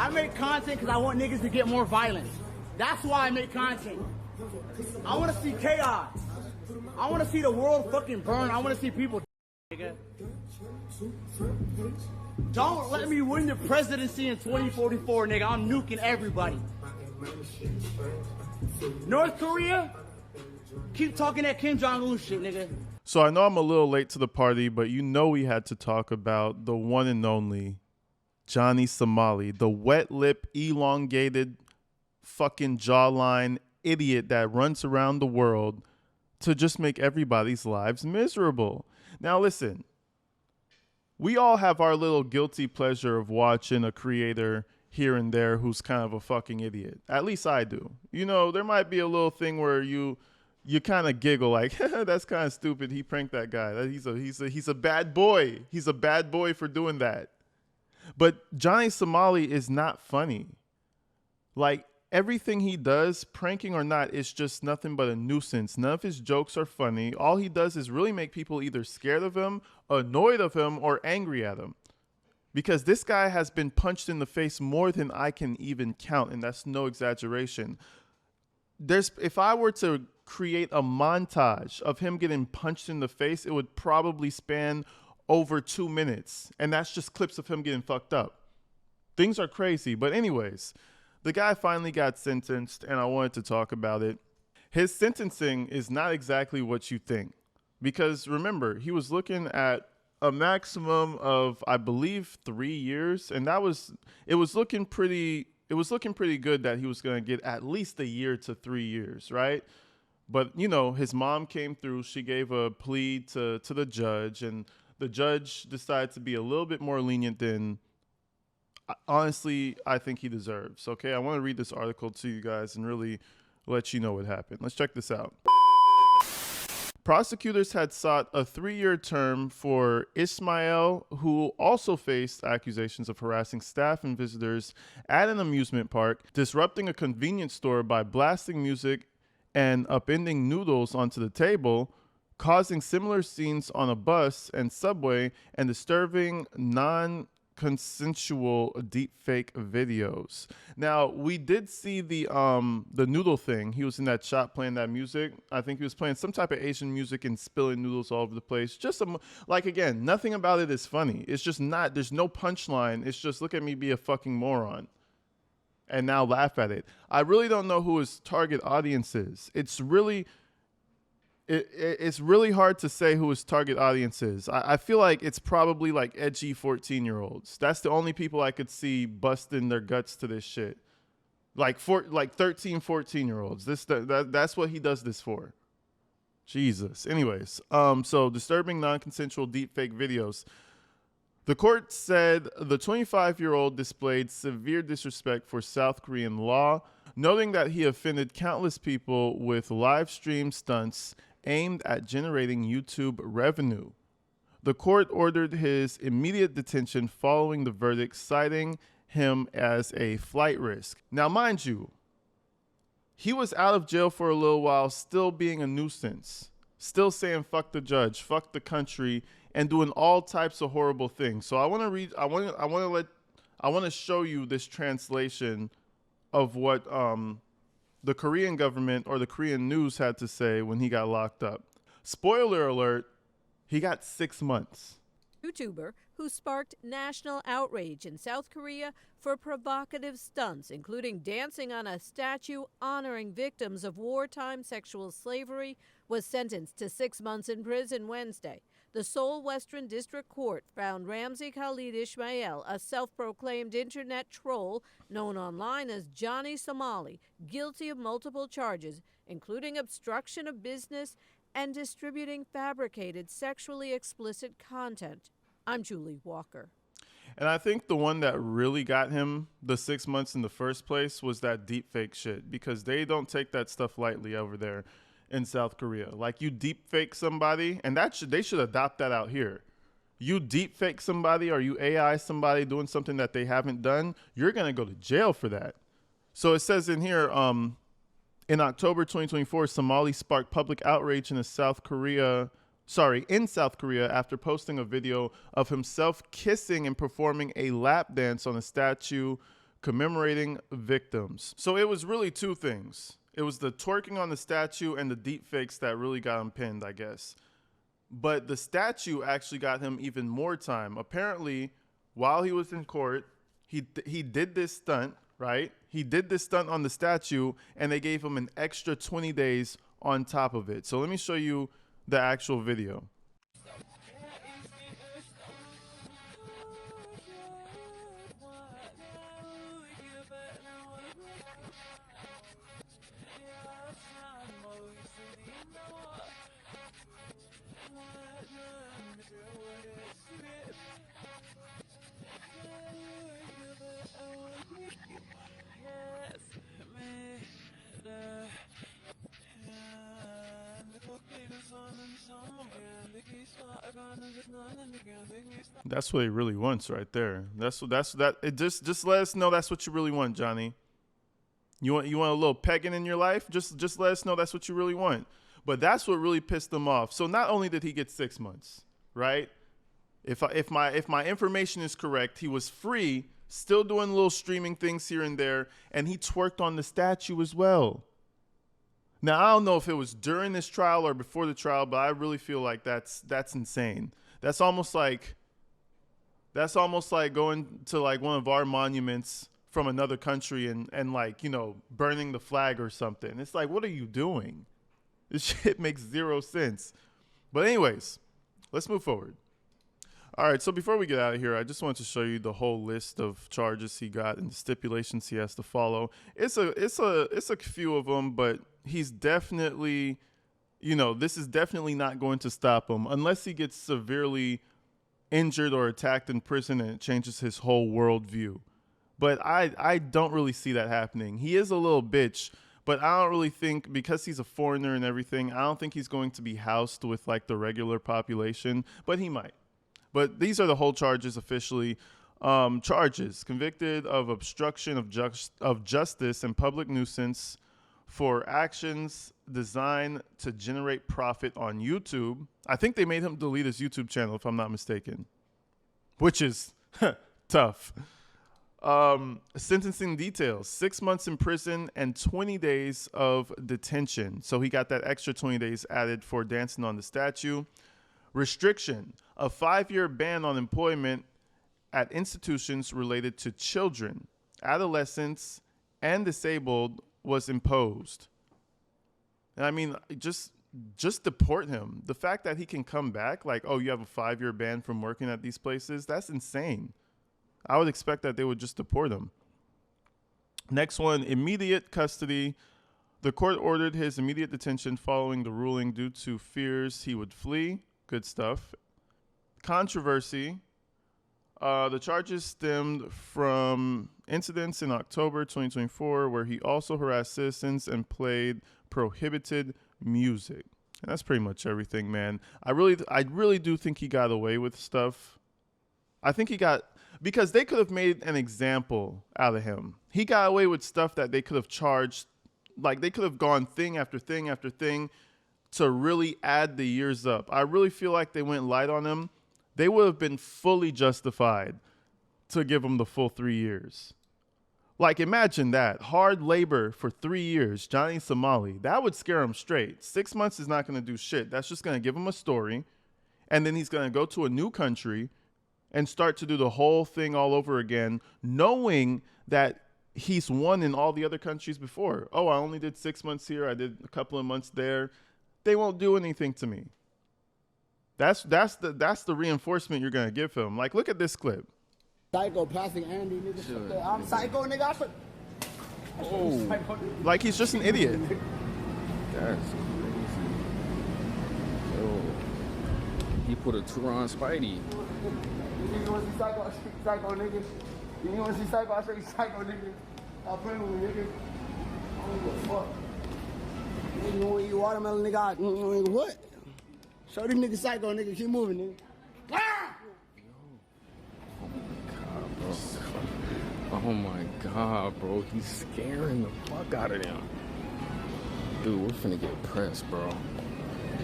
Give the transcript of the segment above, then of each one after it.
I make content because I want niggas to get more violent. That's why I make content. I want to see chaos. I want to see the world fucking burn. I want to see people nigga. Don't let me win the presidency in 2044, nigga. I'm nuking everybody. North Korea, keep talking that Kim Jong-un shit, nigga. So I know I'm a little late to the party, but you know we had to talk about the one and only Johnny Somali, the wet lip, elongated, fucking jawline idiot that runs around the world to just make everybody's lives miserable. Now listen, we all have our little guilty pleasure of watching a creator here and there who's kind of a fucking idiot. At least I do. You know, there might be a little thing where you kind of giggle like, that's kind of stupid. He pranked that guy. He's a bad boy. He's a bad boy for doing that. But Johnny Somali is not funny. Like, everything he does, pranking or not, is just nothing but a nuisance. None of his jokes are funny. All he does is really make people either scared of him, annoyed of him, or angry at him. Because this guy has been punched in the face more than I can even count, and that's no exaggeration. If I were to create a montage of him getting punched in the face, it would probably span over 2 minutes. And that's just clips of him getting fucked up. Things are crazy. But anyways, the guy finally got sentenced, and I wanted to talk about it. His sentencing is not exactly what you think. Because remember, he was looking at a maximum of, I believe, 3 years. And it was looking pretty good that he was going to get at least a year to 3 years, right? But, you know, his mom came through. She gave a plea to the judge, and the judge decided to be a little bit more lenient than, honestly, I think he deserves. Okay, I want to read this article to you guys and really let you know what happened. Let's check this out. Prosecutors had sought a 3-year term for Ismail, who also faced accusations of harassing staff and visitors at an amusement park, disrupting a convenience store by blasting music and upending noodles onto the table, causing similar scenes on a bus and subway, and disturbing non-consensual deepfake videos. Now, we did see the noodle thing. He was in that shop playing that music. I think he was playing some type of Asian music and spilling noodles all over the place. Just like, again, nothing about it is funny. It's just not. There's no punchline. It's just look at me be a fucking moron, and now laugh at it. I really don't know who his target audience is. It's really hard to say who his target audience is. I feel like it's probably like edgy 14-year-olds. That's the only people I could see busting their guts to this shit. Like 13, 14-year-olds. That's what he does this for. Jesus. Anyways, so disturbing non-consensual deepfake videos. The court said the 25-year-old displayed severe disrespect for South Korean law, noting that he offended countless people with live stream stunts aimed at generating YouTube revenue. The court ordered his immediate detention following the verdict, citing him as a flight risk. Now, mind you, he was out of jail for a little while, still being a nuisance, still saying fuck the judge, fuck the country, and doing all types of horrible things. So I want to show you this translation of what the Korean government or the Korean news had to say when he got locked up. Spoiler alert, he got 6 months. YouTuber who sparked national outrage in South Korea for provocative stunts, including dancing on a statue honoring victims of wartime sexual slavery, was sentenced to 6 months in prison Wednesday. The Seoul Western District Court found Ramzi Khalid Ismail, a self-proclaimed internet troll known online as Johnny Somali, guilty of multiple charges, including obstruction of business and distributing fabricated sexually explicit content. I'm Julie Walker. And I think the one that really got him the 6 months in the first place was that deepfake shit, because they don't take that stuff lightly over there in South Korea. Like, you deepfake somebody, and they should adopt that out here. You deepfake somebody or you AI somebody doing something that they haven't done, you're going to go to jail for that. So it says in here, in October 2024, Somali sparked public outrage in South Korea after posting a video of himself kissing and performing a lap dance on a statue commemorating victims. So it was really two things. It was the twerking on the statue and the deep fakes that really got him pinned, I guess. But the statue actually got him even more time. Apparently, while he was in court, he did this stunt, right? He did this stunt on the statue, and they gave him an extra 20 days on top of it. So let me show you the actual video. That's what he really wants right there. That's that. It just let us know that's what you really want, Johnny. You want a little pegging in your life? Just let us know that's what you really want. But that's what really pissed him off. So not only did he get 6 months, right? If my information is correct, he was free, still doing little streaming things here and there, and he twerked on the statue as well. Now, I don't know if it was during this trial or before the trial, but I really feel like that's insane. That's almost like going to like one of our monuments from another country and like, you know, burning the flag or something. It's like, what are you doing? This shit makes zero sense. But anyways, let's move forward. All right, so before we get out of here, I just wanted to show you the whole list of charges he got and the stipulations he has to follow. It's a few of them, but he's definitely, you know, this is definitely not going to stop him unless he gets severely injured or attacked in prison and it changes his whole worldview. But I don't really see that happening. He is a little bitch, but I don't really think, because he's a foreigner and everything, I don't think he's going to be housed with like the regular population, but he might. But these are the whole charges officially. Charges: convicted of obstruction of justice and public nuisance for actions designed to generate profit on YouTube. I think they made him delete his YouTube channel, if I'm not mistaken, which is tough. Sentencing details: 6 months in prison and 20 days of detention. So he got that extra 20 days added for dancing on the statue. Restriction: a 5-year ban on employment at institutions related to children, adolescents, and disabled was imposed. And I mean, just deport him. The fact that he can come back, like, oh, you have a 5-year ban from working at these places, that's insane. I would expect that they would just deport him. Next one, immediate custody. The court ordered his immediate detention following the ruling due to fears he would flee. Good stuff. Controversy. The charges stemmed from incidents in October 2024 where he also harassed citizens and played prohibited music. And that's pretty much everything, man. I really do think he got away with stuff. I think he got, because they could have made an example out of him. He got away with stuff that they could have charged, like they could have gone thing after thing after thing to really add the years up. I really feel like they went light on him. They would have been fully justified to give him the full 3 years. Like, imagine that. Hard labor for 3 years, Johnny Somali. That would scare him straight. 6 months is not going to do shit. That's just going to give him a story. And then he's going to go to a new country and start to do the whole thing all over again, knowing that he's won in all the other countries before. Oh, I only did 6 months here. I did a couple of months there. They won't do anything to me. That's the reinforcement you're gonna give him. Like, look at this clip. Psycho, plastic Andy, nigga. Sure. I'm psycho, nigga. Oh, like he's just an idiot. That's crazy. Yo, he put a tour on Spidey. You want to see psycho? Psycho, nigga. You want to see psycho? I'll show you psycho, nigga. I'll play with you, nigga. I don't give a fuck. Nigga, when you watermelon, nigga, nigga, what? Show this nigga psycho, nigga. Keep moving, nigga. Ah! Oh my god, bro. He's scaring the fuck out of them. Dude, we're finna get pressed, bro.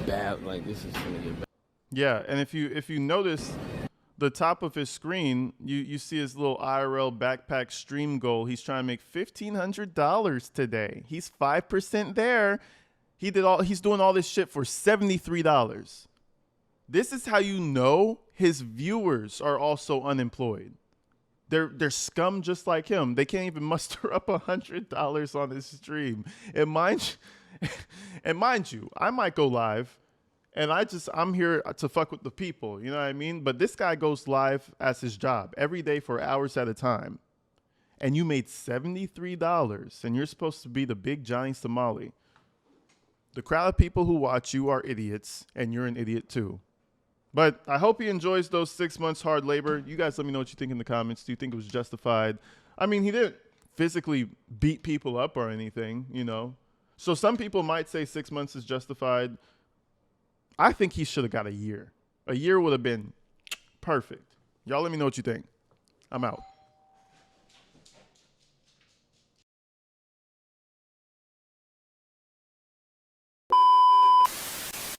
Bad, like, this is finna get bad. Yeah, and if you notice, the top of his screen, you see his little IRL backpack stream goal. He's trying to make $1,500 today. He's 5% there. He's doing all this shit for $73. This is how you know his viewers are also unemployed. They're scum just like him. They can't even muster up $100 on his stream. And mind you, I might go live. And I'm here to fuck with the people, you know what I mean? But this guy goes live as his job every day for hours at a time. And you made $73, and you're supposed to be the big Johnny Somali. The crowd of people who watch you are idiots, and you're an idiot too. But I hope he enjoys those 6 months hard labor. You guys let me know what you think in the comments. Do you think it was justified? I mean, he didn't physically beat people up or anything, you know? So some people might say 6 months is justified. I think he should have got a year. A year would have been perfect. Y'all let me know what you think. I'm out.